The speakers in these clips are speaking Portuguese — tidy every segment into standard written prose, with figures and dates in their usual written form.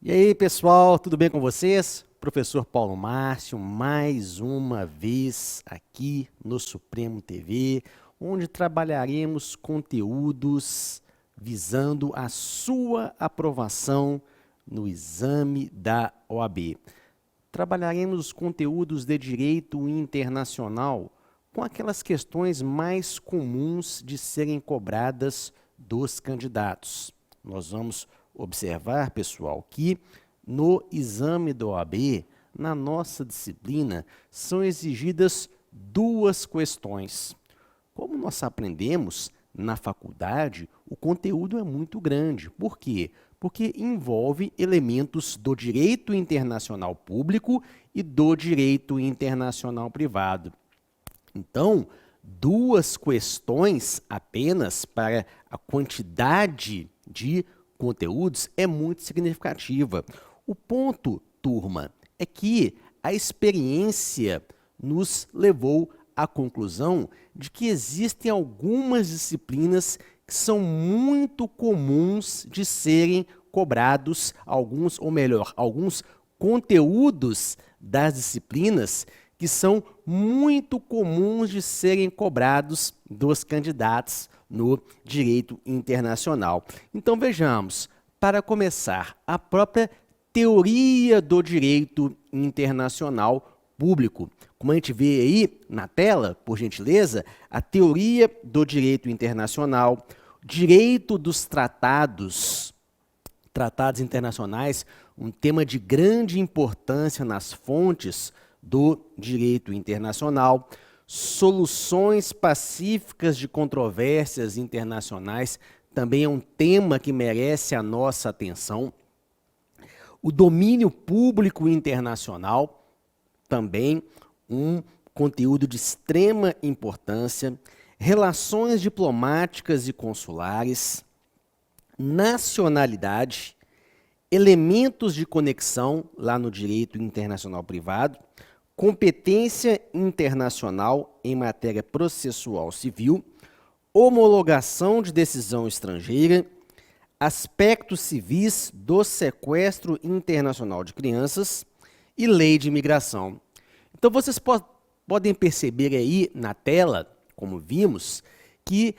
E aí, pessoal, tudo bem com vocês? Professor Paulo Márcio, mais uma vez aqui no Supremo TV, onde trabalharemos conteúdos visando a sua aprovação no exame da OAB. Trabalharemos os conteúdos de direito internacional com aquelas questões mais comuns de serem cobradas dos candidatos. Nós vamos observar, pessoal, que no exame da OAB, na nossa disciplina, são exigidas duas questões. Como nós aprendemos na faculdade, o conteúdo é muito grande. Por quê? Porque envolve elementos do direito internacional público e do direito internacional privado. Então, duas questões apenas para a quantidade de conteúdos é muito significativa. O ponto, turma, é que a experiência nos levou à conclusão de que existem algumas disciplinas que são muito comuns de serem cobrados, alguns conteúdos das disciplinas que são muito comuns de serem cobrados dos candidatos no direito internacional. Então vejamos, para começar, a própria teoria do direito internacional público. Como a gente vê aí na tela, por gentileza, a teoria do direito internacional, direito dos tratados internacionais, um tema de grande importância nas fontes do direito internacional, soluções pacíficas de controvérsias internacionais, também é um tema que merece a nossa atenção. O domínio público internacional, também um conteúdo de extrema importância. Relações diplomáticas e consulares, nacionalidade, elementos de conexão lá no direito internacional privado, competência internacional em matéria processual civil, homologação de decisão estrangeira, aspectos civis do sequestro internacional de crianças e lei de imigração. Então, vocês podem perceber aí na tela, como vimos, que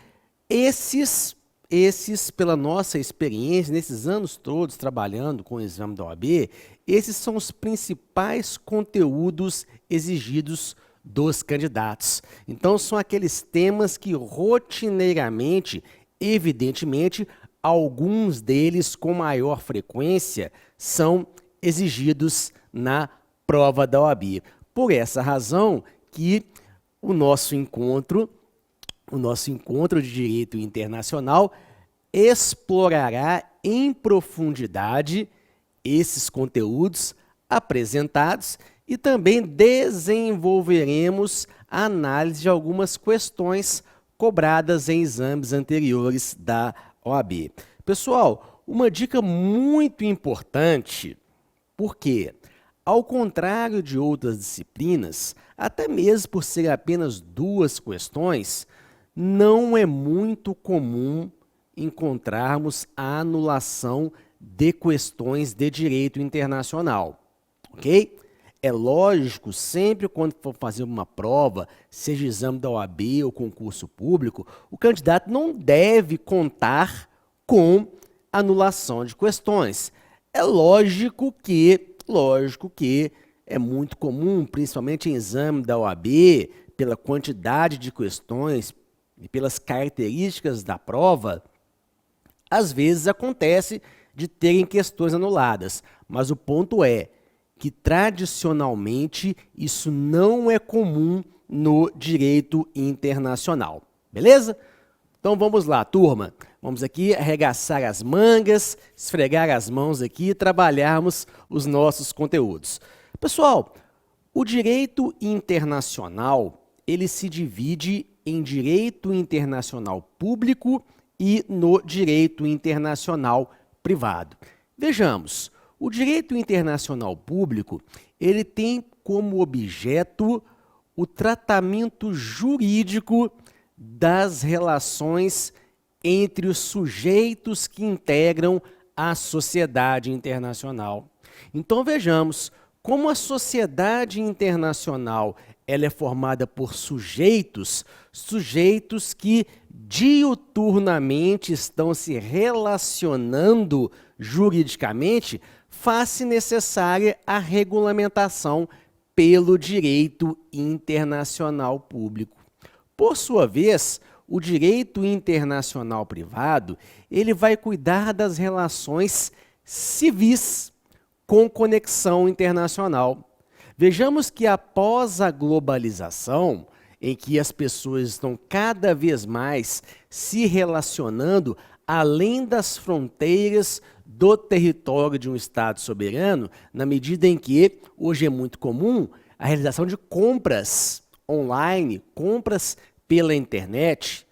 esses, pela nossa experiência, nesses anos todos trabalhando com o exame da OAB, esses são os principais conteúdos exigidos dos candidatos. Então, são aqueles temas que rotineiramente, evidentemente, alguns deles com maior frequência são exigidos na prova da OAB. Por essa razão que o nosso encontro de direito internacional explorará em profundidade esses conteúdos apresentados e também desenvolveremos a análise de algumas questões cobradas em exames anteriores da OAB. Pessoal, uma dica muito importante, porque, ao contrário de outras disciplinas, até mesmo por ser apenas duas questões, não é muito comum encontrarmos a anulação de questões de direito internacional, ok? É lógico, sempre quando for fazer uma prova, seja exame da OAB ou concurso público, o candidato não deve contar com anulação de questões. É lógico que é muito comum, principalmente em exame da OAB, pela quantidade de questões e pelas características da prova, às vezes acontece de terem questões anuladas, mas o ponto é que tradicionalmente isso não é comum no direito internacional, beleza? Então vamos lá, turma. Vamos aqui arregaçar as mangas, esfregar as mãos aqui e trabalharmos os nossos conteúdos. Pessoal, o direito internacional, ele se divide em direito internacional público e no direito internacional privado. Vejamos, o direito internacional público, ele tem como objeto o tratamento jurídico das relações entre os sujeitos que integram a sociedade internacional. Então vejamos como a sociedade internacional ela é formada por sujeitos que diuturnamente estão se relacionando juridicamente, faz-se necessária a regulamentação pelo direito internacional público. Por sua vez, o direito internacional privado, ele vai cuidar das relações civis com conexão internacional. Vejamos que após a globalização, em que as pessoas estão cada vez mais se relacionando além das fronteiras do território de um Estado soberano, na medida em que hoje é muito comum a realização de compras online, compras pela internet,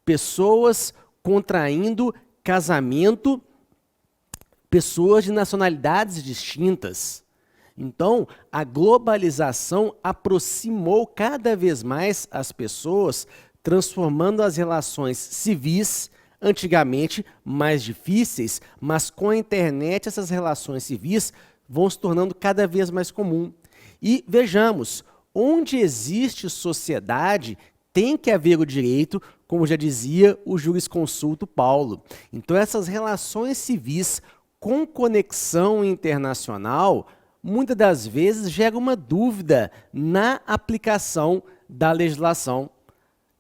pessoas contraindo casamento, pessoas de nacionalidades distintas. Então, a globalização aproximou cada vez mais as pessoas, transformando as relações civis, antigamente mais difíceis, mas com a internet essas relações civis vão se tornando cada vez mais comum. E vejamos, onde existe sociedade, tem que haver o direito, como já dizia o jurisconsulto Paulo. Então, essas relações civis com conexão internacional, muitas das vezes gera uma dúvida na aplicação da legislação.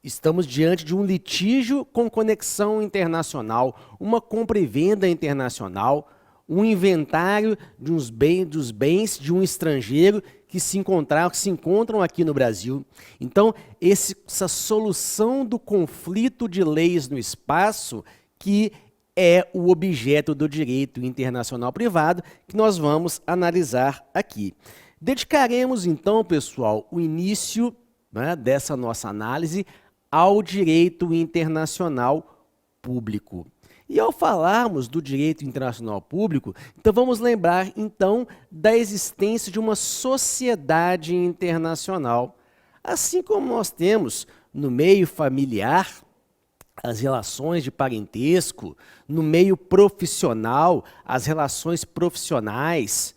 Estamos diante de um litígio com conexão internacional, uma compra e venda internacional, um inventário dos bens de um estrangeiro que se encontram aqui no Brasil. Então, essa solução do conflito de leis no espaço que é o objeto do direito internacional privado que nós vamos analisar aqui. Dedicaremos, então, pessoal, o início, né, dessa nossa análise ao direito internacional público. E ao falarmos do direito internacional público, então vamos lembrar, então, da existência de uma sociedade internacional. Assim como nós temos no meio familiar, as relações de parentesco, no meio profissional, as relações profissionais,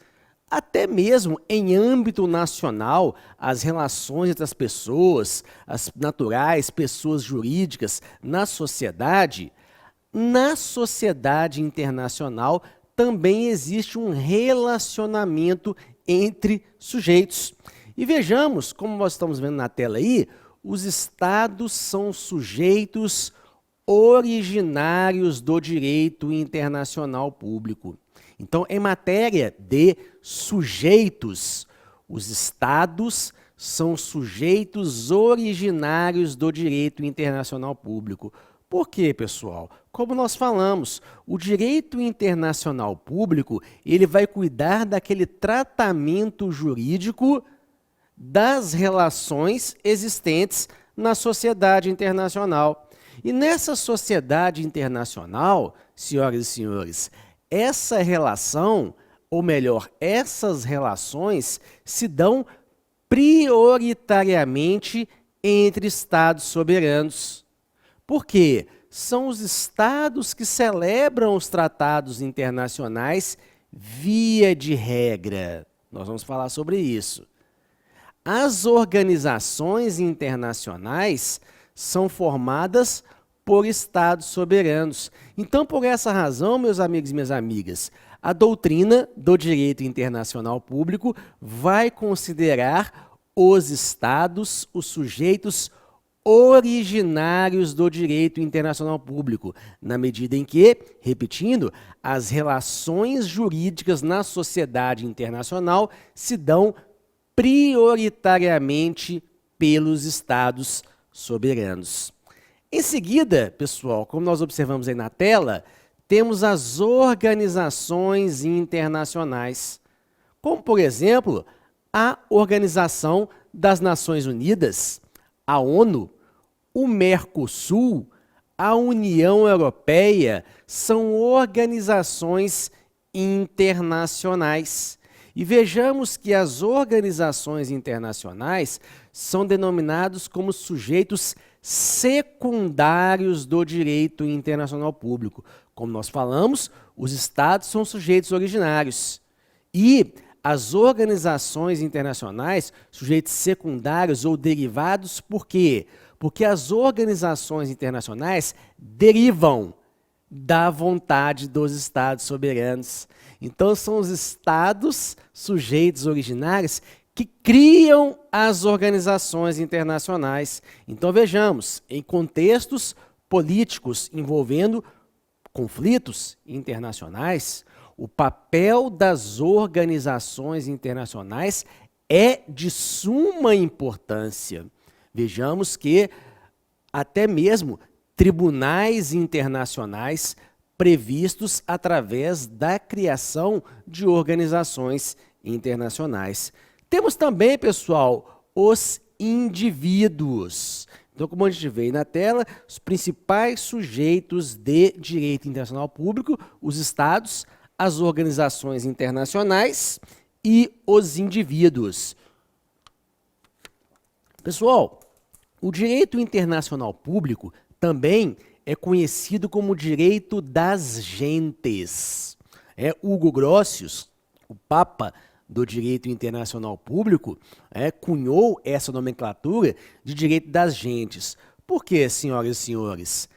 até mesmo em âmbito nacional, as relações entre as pessoas, as naturais, pessoas jurídicas, na sociedade internacional também existe um relacionamento entre sujeitos. E vejamos, como nós estamos vendo na tela aí, os estados são sujeitos originários do direito internacional público. Então, em matéria de sujeitos, os estados são sujeitos originários do direito internacional público. Por quê, pessoal? Como nós falamos, o direito internacional público, ele vai cuidar daquele tratamento jurídico das relações existentes na sociedade internacional. E nessa sociedade internacional, senhoras e senhores, essa relação, ou melhor, essas relações se dão prioritariamente entre estados soberanos. Por quê? São os estados que celebram os tratados internacionais via de regra. Nós vamos falar sobre isso. As organizações internacionais são formadas por estados soberanos. Então, por essa razão, meus amigos e minhas amigas, a doutrina do direito internacional público vai considerar os estados, os sujeitos originários do direito internacional público, na medida em que, repetindo, as relações jurídicas na sociedade internacional se dão prioritariamente pelos estados soberanos. Em seguida, pessoal, como nós observamos aí na tela, temos as organizações internacionais, como, por exemplo, a Organização das Nações Unidas, a ONU, o Mercosul, a União Europeia, são organizações internacionais. E vejamos que as organizações internacionais são denominados como sujeitos secundários do direito internacional público. Como nós falamos, os estados são sujeitos originários e as organizações internacionais, sujeitos secundários ou derivados, por quê? Porque as organizações internacionais derivam da vontade dos estados soberanos. Então, são os estados sujeitos originários que criam as organizações internacionais. Então, vejamos, em contextos políticos envolvendo conflitos internacionais, o papel das organizações internacionais é de suma importância. Vejamos que até mesmo tribunais internacionais previstos através da criação de organizações internacionais. Temos também, pessoal, os indivíduos. Então, como a gente vê aí na tela, os principais sujeitos de direito internacional público, os estados, as organizações internacionais e os indivíduos. Pessoal, o direito internacional público também é conhecido como direito das gentes. Hugo Grotius, o Papa do direito internacional público, cunhou essa nomenclatura de direito das gentes. Por quê, senhoras e senhores?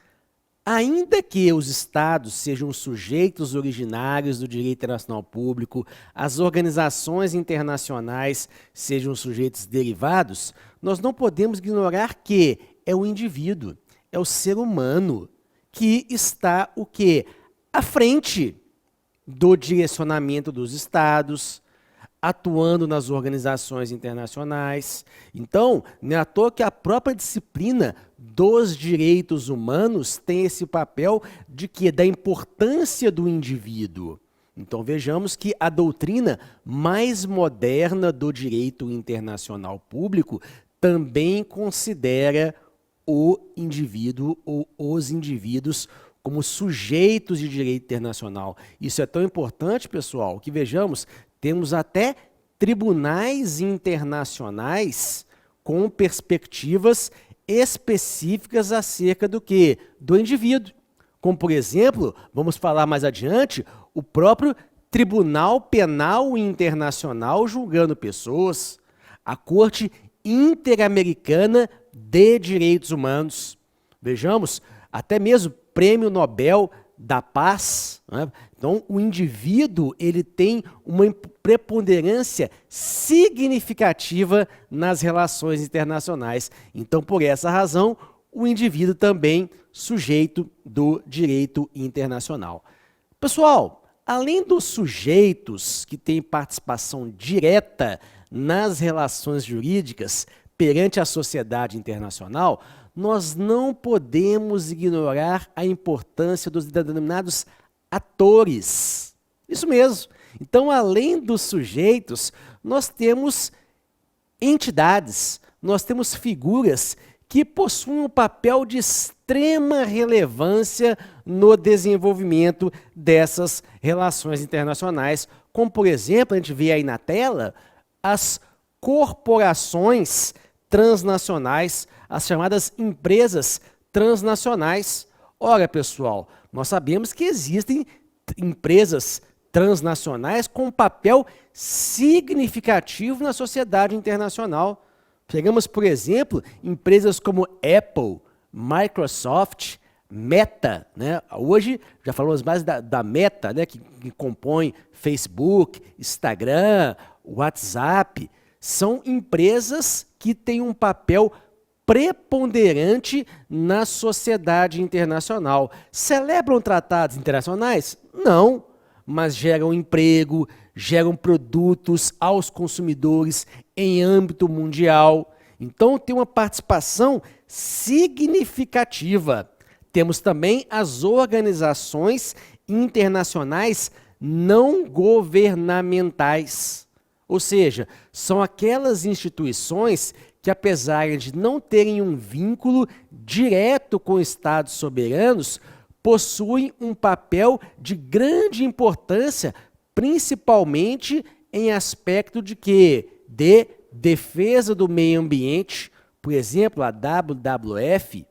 Ainda que os estados sejam sujeitos originários do direito internacional público, as organizações internacionais sejam sujeitos derivados, nós não podemos ignorar que é o indivíduo, é o ser humano que está o quê? À frente do direcionamento dos estados, atuando nas organizações internacionais. Então, não é à toa que a própria disciplina dos direitos humanos tem esse papel de quê? Da importância do indivíduo. Então, vejamos que a doutrina mais moderna do direito internacional público também considera o indivíduo ou os indivíduos como sujeitos de direito internacional. Isso é tão importante, pessoal, que vejamos, temos até tribunais internacionais com perspectivas específicas acerca do quê? Do indivíduo. Como, por exemplo, vamos falar mais adiante, o próprio Tribunal Penal Internacional julgando pessoas, a Corte Interamericana de Direitos Humanos. Vejamos, até mesmo Prêmio Nobel da Paz, né? Então, o indivíduo ele tem uma preponderância significativa nas relações internacionais. Então, por essa razão, o indivíduo também sujeito do direito internacional. Pessoal, além dos sujeitos que têm participação direta nas relações jurídicas perante a sociedade internacional, nós não podemos ignorar a importância dos denominados atores. Isso mesmo. Então, além dos sujeitos, nós temos entidades, nós temos figuras que possuem um papel de extrema relevância no desenvolvimento dessas relações internacionais, como, por exemplo, a gente vê aí na tela, as corporações transnacionais, as chamadas empresas transnacionais. Ora, pessoal, nós sabemos que existem empresas transnacionais com um papel significativo na sociedade internacional. Pegamos, por exemplo, empresas como Apple, Microsoft, Meta, né? Hoje já falamos mais da Meta, né? que compõe Facebook, Instagram, WhatsApp. São empresas que têm um papel preponderante na sociedade internacional. Celebram tratados internacionais? Não, mas geram emprego, geram produtos aos consumidores em âmbito mundial. Então, tem uma participação significativa. Temos também as organizações internacionais não governamentais. Ou seja, são aquelas instituições que, apesar de não terem um vínculo direto com estados soberanos, possuem um papel de grande importância, principalmente em aspecto de quê? De defesa do meio ambiente. Por exemplo, a WWF,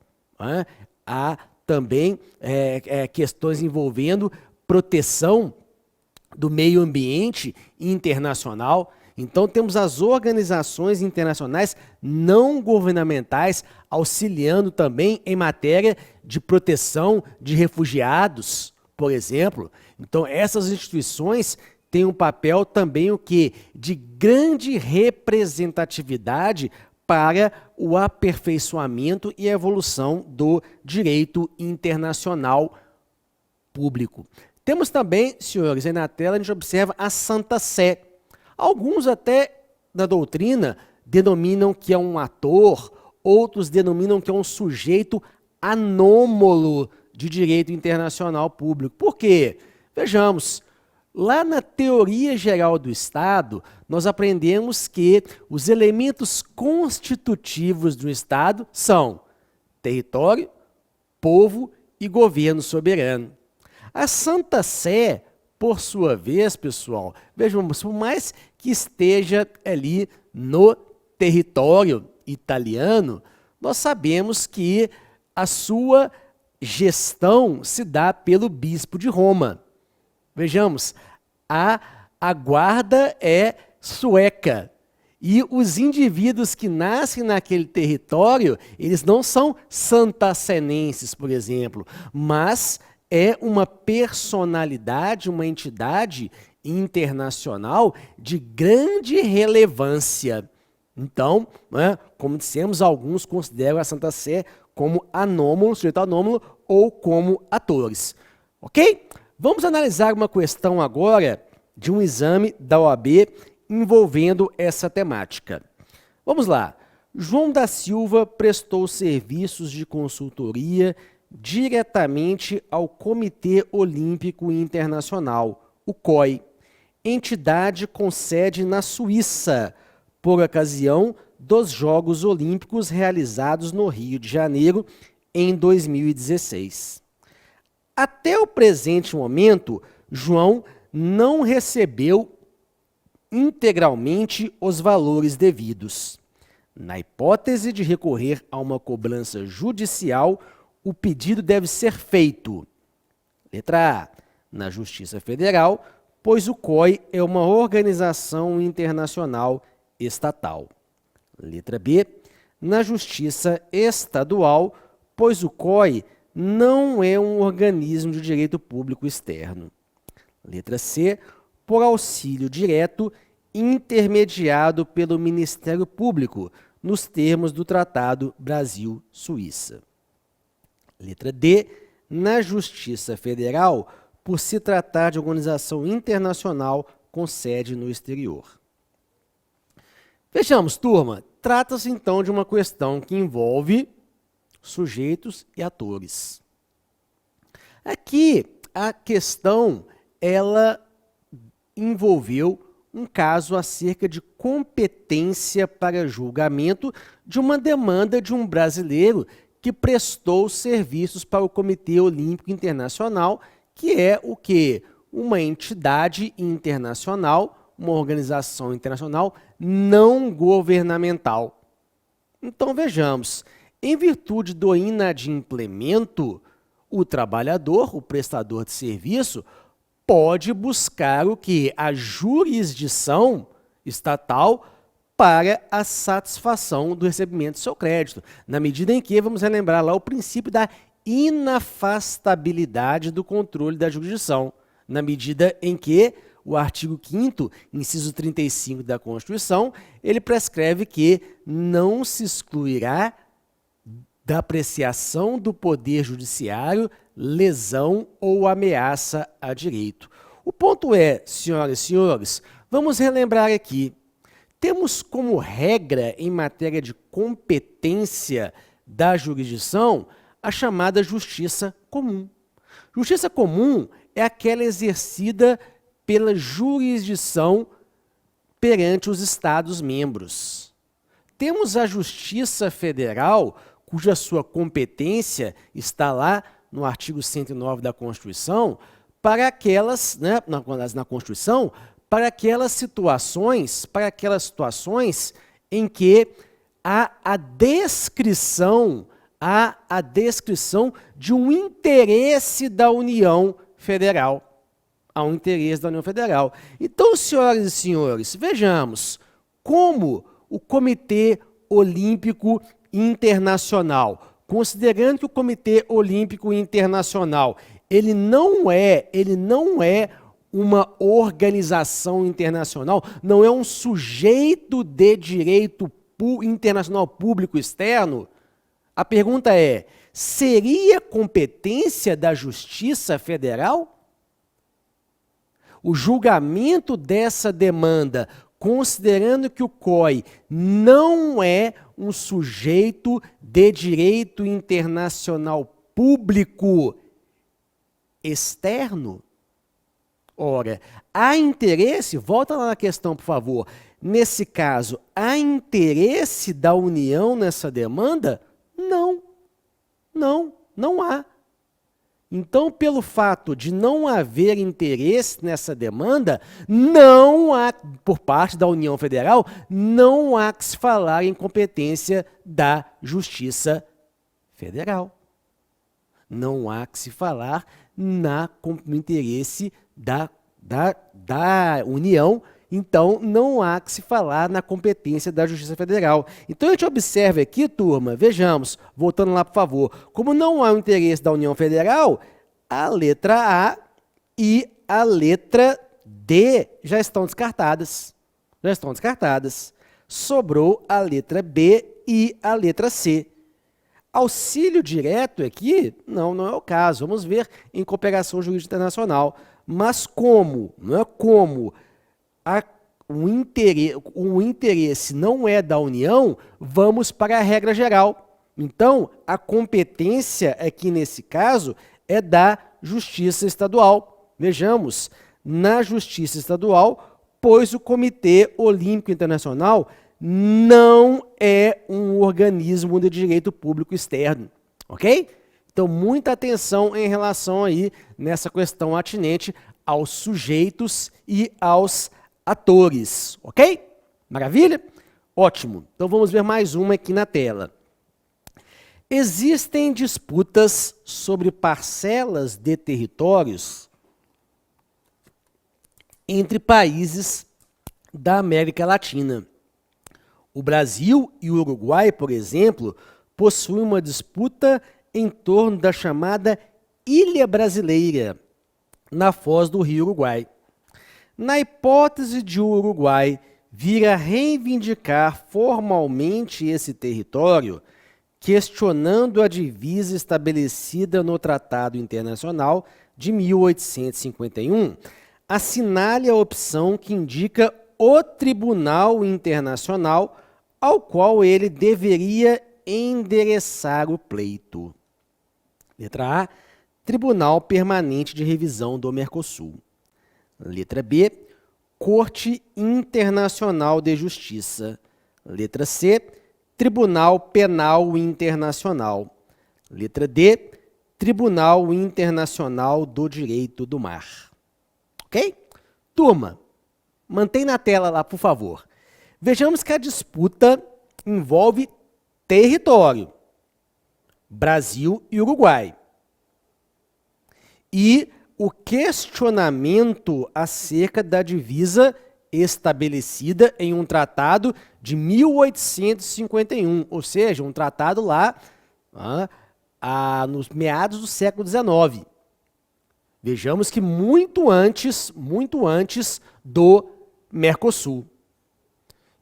a também questões envolvendo proteção do meio ambiente internacional. Então, temos as organizações internacionais não governamentais auxiliando também em matéria de proteção de refugiados, por exemplo. Então, essas instituições têm um papel também o quê? De grande representatividade para o aperfeiçoamento e evolução do direito internacional público. Temos também, senhores, aí na tela a gente observa a Santa Sé. Alguns até da doutrina denominam que é um ator, outros denominam que é um sujeito anômalo de direito internacional público. Por quê? Vejamos, lá na teoria geral do Estado, nós aprendemos que os elementos constitutivos do Estado são território, povo e governo soberano. A Santa Sé, por sua vez, pessoal, vejamos, por mais que esteja ali no território italiano, nós sabemos que a sua gestão se dá pelo bispo de Roma. Vejamos, a guarda é sueca e os indivíduos que nascem naquele território, eles não são santassenenses, por exemplo, mas é uma personalidade, uma entidade internacional de grande relevância. Então, como dissemos, alguns consideram a Santa Sé como anômalo, sujeito anômalo ou como atores. Ok? Vamos analisar uma questão agora de um exame da OAB envolvendo essa temática. Vamos lá. João da Silva prestou serviços de consultoria diretamente ao Comitê Olímpico Internacional, o COI, entidade com sede na Suíça, por ocasião dos Jogos Olímpicos realizados no Rio de Janeiro em 2016. Até o presente momento, João não recebeu integralmente os valores devidos. Na hipótese de recorrer a uma cobrança judicial, o pedido deve ser feito, letra A, na Justiça Federal, pois o COI é uma organização internacional estatal. Letra B, na Justiça Estadual, pois o COI não é um organismo de direito público externo. Letra C, por auxílio direto intermediado pelo Ministério Público, nos termos do Tratado Brasil-Suíça. Letra D, na Justiça Federal, por se tratar de organização internacional com sede no exterior. Vejamos, turma, trata-se então de uma questão que envolve sujeitos e atores. Aqui, a questão, ela envolveu um caso acerca de competência para julgamento de uma demanda de um brasileiro que prestou serviços para o Comitê Olímpico Internacional, que é o quê? Uma entidade internacional, uma organização internacional não governamental. Então, vejamos, em virtude do inadimplemento, o trabalhador, o prestador de serviço, pode buscar o quê? A jurisdição estatal para a satisfação do recebimento do seu crédito, na medida em que, vamos relembrar lá, o princípio da inafastabilidade do controle da jurisdição, na medida em que o artigo 5º, inciso 35 da Constituição, ele prescreve que não se excluirá da apreciação do Poder Judiciário lesão ou ameaça a direito. O ponto é, senhoras e senhores, vamos relembrar aqui, temos como regra em matéria de competência da jurisdição a chamada justiça comum. Justiça comum é aquela exercida pela jurisdição perante os Estados-membros. Temos a Justiça Federal, cuja sua competência está lá no artigo 109 da Constituição, para aquelas, na Constituição, para aquelas situações em que há a há a descrição de um interesse da União Federal. Há um interesse da União Federal. Então, senhoras e senhores, vejamos como o Comitê Olímpico Internacional, considerando que o Comitê Olímpico Internacional ele não é uma organização internacional, não é um sujeito de direito internacional público externo. A pergunta é, seria competência da Justiça Federal? O julgamento dessa demanda, considerando que o COI não é um sujeito de direito internacional público externo, ora, há interesse, volta lá na questão, por favor, nesse caso, há interesse da União nessa demanda? Não há. Então, pelo fato de não haver interesse nessa demanda, não há, por parte da União Federal, não há que se falar em competência da Justiça Federal. Não há que se falar no interesse da União, então não há que se falar na competência da Justiça Federal. Então a gente observa aqui, turma, vejamos, voltando lá, por favor, como não há o interesse da União Federal, a letra A e a letra D já estão descartadas. Sobrou a letra B e a letra C. Auxílio direto aqui, não é o caso. Vamos ver em cooperação jurídica internacional. Mas como, não é como o interesse não é da União, vamos para a regra geral. Então, a competência aqui nesse caso é da Justiça Estadual. Vejamos, na Justiça Estadual, pois o Comitê Olímpico Internacional não é um organismo de direito público externo, ok? Então, muita atenção em relação aí nessa questão atinente aos sujeitos e aos atores, ok? Maravilha? Ótimo. Então, vamos ver mais uma aqui na tela. Existem disputas sobre parcelas de territórios entre países da América Latina. O Brasil e o Uruguai, por exemplo, possuem uma disputa em torno da chamada Ilha Brasileira, na foz do rio Uruguai. Na hipótese de o Uruguai vir a reivindicar formalmente esse território, questionando a divisa estabelecida no Tratado Internacional de 1851, assinale a opção que indica o Tribunal Internacional ao qual ele deveria endereçar o pleito. Letra A, Tribunal Permanente de Revisão do Mercosul. Letra B, Corte Internacional de Justiça. Letra C, Tribunal Penal Internacional. Letra D, Tribunal Internacional do Direito do Mar. Ok? Turma, mantém na tela lá, por favor. Vejamos que a disputa envolve território, Brasil e Uruguai. E o questionamento acerca da divisa estabelecida em um tratado de 1851, ou seja, um tratado lá nos meados do século XIX. Vejamos que muito antes do Mercosul.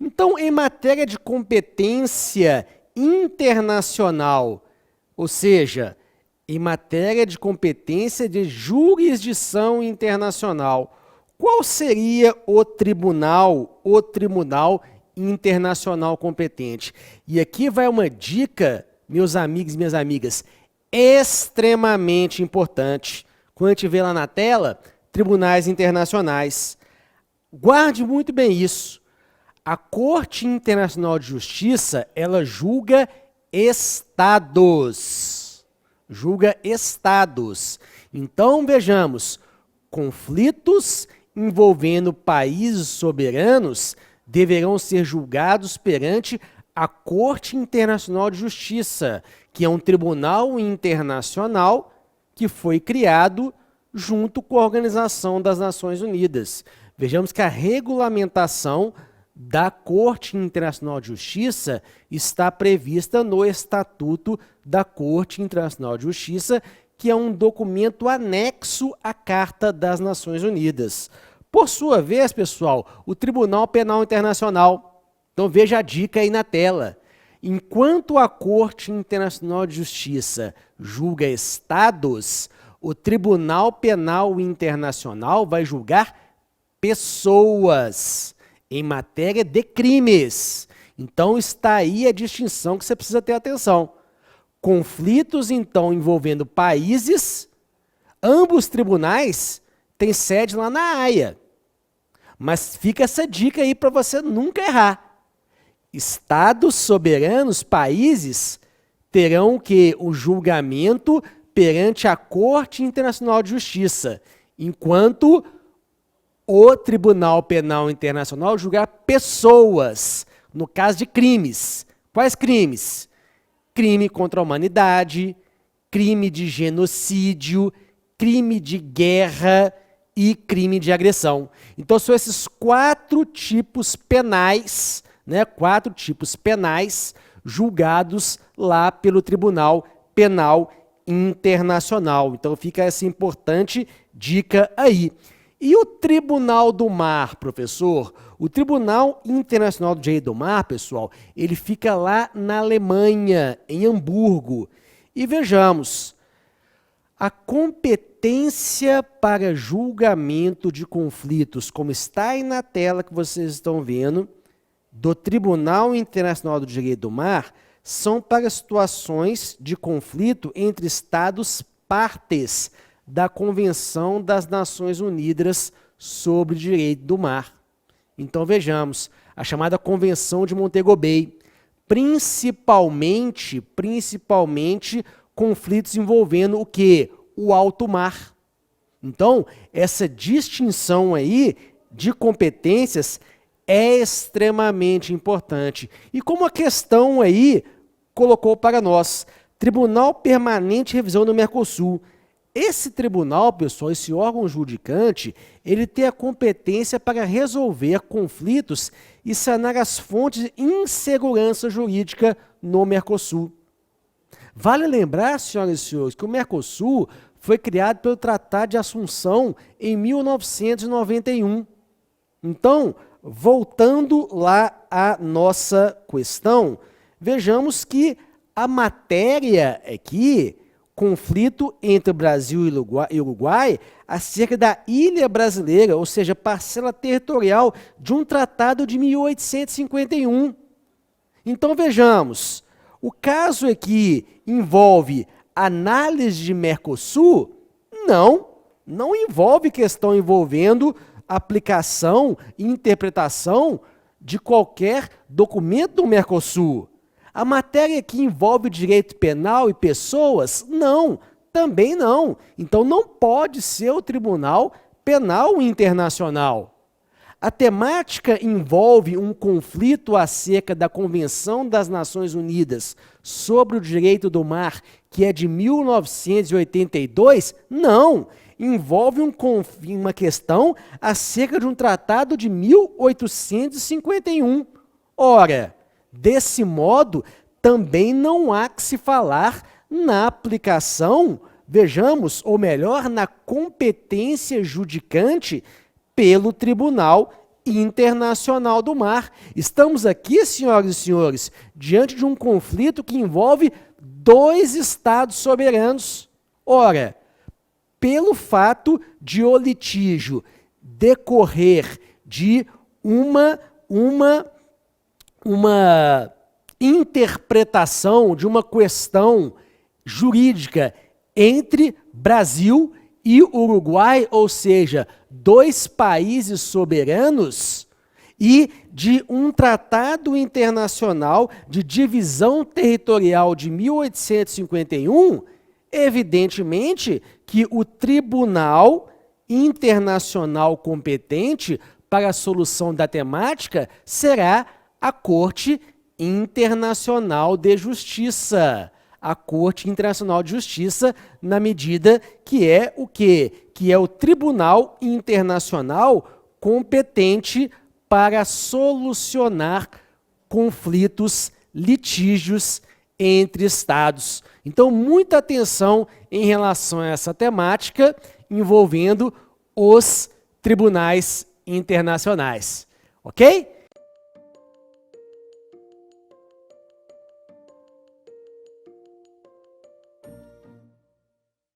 Então, em matéria de competência internacional, ou seja, em matéria de competência de jurisdição internacional, qual seria o tribunal internacional competente? E aqui vai uma dica, meus amigos e minhas amigas, extremamente importante. Quando a gente vê lá na tela, tribunais internacionais. Guarde muito bem isso. A Corte Internacional de Justiça, ela julga estados. Então, vejamos, conflitos envolvendo países soberanos deverão ser julgados perante a Corte Internacional de Justiça, que é um tribunal internacional que foi criado junto com a Organização das Nações Unidas. Vejamos que a regulamentação da Corte Internacional de Justiça está prevista no Estatuto da Corte Internacional de Justiça, que é um documento anexo à Carta das Nações Unidas. Por sua vez, pessoal, o Tribunal Penal Internacional. Então veja a dica aí na tela. Enquanto a Corte Internacional de Justiça julga estados, o Tribunal Penal Internacional vai julgar pessoas em matéria de crimes. Então está aí a distinção que você precisa ter atenção. Conflitos, então, envolvendo países, ambos tribunais têm sede lá na Haia. Mas fica essa dica aí para você nunca errar. Estados soberanos, países, terão que o julgamento perante a Corte Internacional de Justiça, enquanto o Tribunal Penal Internacional julgar pessoas, no caso de crimes. Quais crimes? Crime contra a humanidade, crime de genocídio, crime de guerra e crime de agressão. Então são esses 4 tipos penais, né, 4 tipos penais julgados lá pelo Tribunal Penal Internacional. Então fica essa importante dica aí. E o Tribunal do Mar, professor? O Tribunal Internacional do Direito do Mar, pessoal, ele fica lá na Alemanha, em Hamburgo. E vejamos, a competência para julgamento de conflitos, como está aí na tela que vocês estão vendo, do Tribunal Internacional do Direito do Mar, são para situações de conflito entre Estados partes da Convenção das Nações Unidas sobre o Direito do Mar. Então vejamos, a chamada Convenção de Montego Bay, principalmente conflitos envolvendo o quê? O alto mar. Então, essa distinção aí de competências é extremamente importante. E como a questão aí colocou para nós, Tribunal Permanente de Revisão do Mercosul. Esse tribunal, pessoal, esse órgão judicante, ele tem a competência para resolver conflitos e sanar as fontes de insegurança jurídica no Mercosul. Vale lembrar, senhoras e senhores, que o Mercosul foi criado pelo Tratado de Assunção em 1991. Então, voltando lá à nossa questão, vejamos que a matéria aqui, conflito entre Brasil e Uruguai, acerca da ilha brasileira, ou seja, parcela territorial de um tratado de 1851. Então vejamos, o caso aqui envolve análise de Mercosul? Não envolve questão envolvendo aplicação e interpretação de qualquer documento do Mercosul. A matéria aqui envolve direito penal e pessoas? Não, também não. Então não pode ser o Tribunal Penal Internacional. A temática envolve um conflito acerca da Convenção das Nações Unidas sobre o Direito do Mar, que é de 1982? Não, envolve uma questão acerca de um tratado de 1851. Ora, desse modo, também não há que se falar na aplicação, vejamos, ou melhor, na competência judicante pelo Tribunal Internacional do Mar. Estamos aqui, senhoras e senhores, diante de um conflito que envolve 2 estados soberanos. Ora, pelo fato de o litígio decorrer de uma interpretação de uma questão jurídica entre Brasil e Uruguai, ou seja, 2 países soberanos, e de um tratado internacional de divisão territorial de 1851, evidentemente que o Tribunal Internacional competente para a solução da temática será a Corte Internacional de Justiça, a Corte Internacional de Justiça, na medida que é o quê? Que é o Tribunal Internacional competente para solucionar conflitos, litígios entre Estados. Então, muita atenção em relação a essa temática envolvendo os tribunais internacionais. Ok?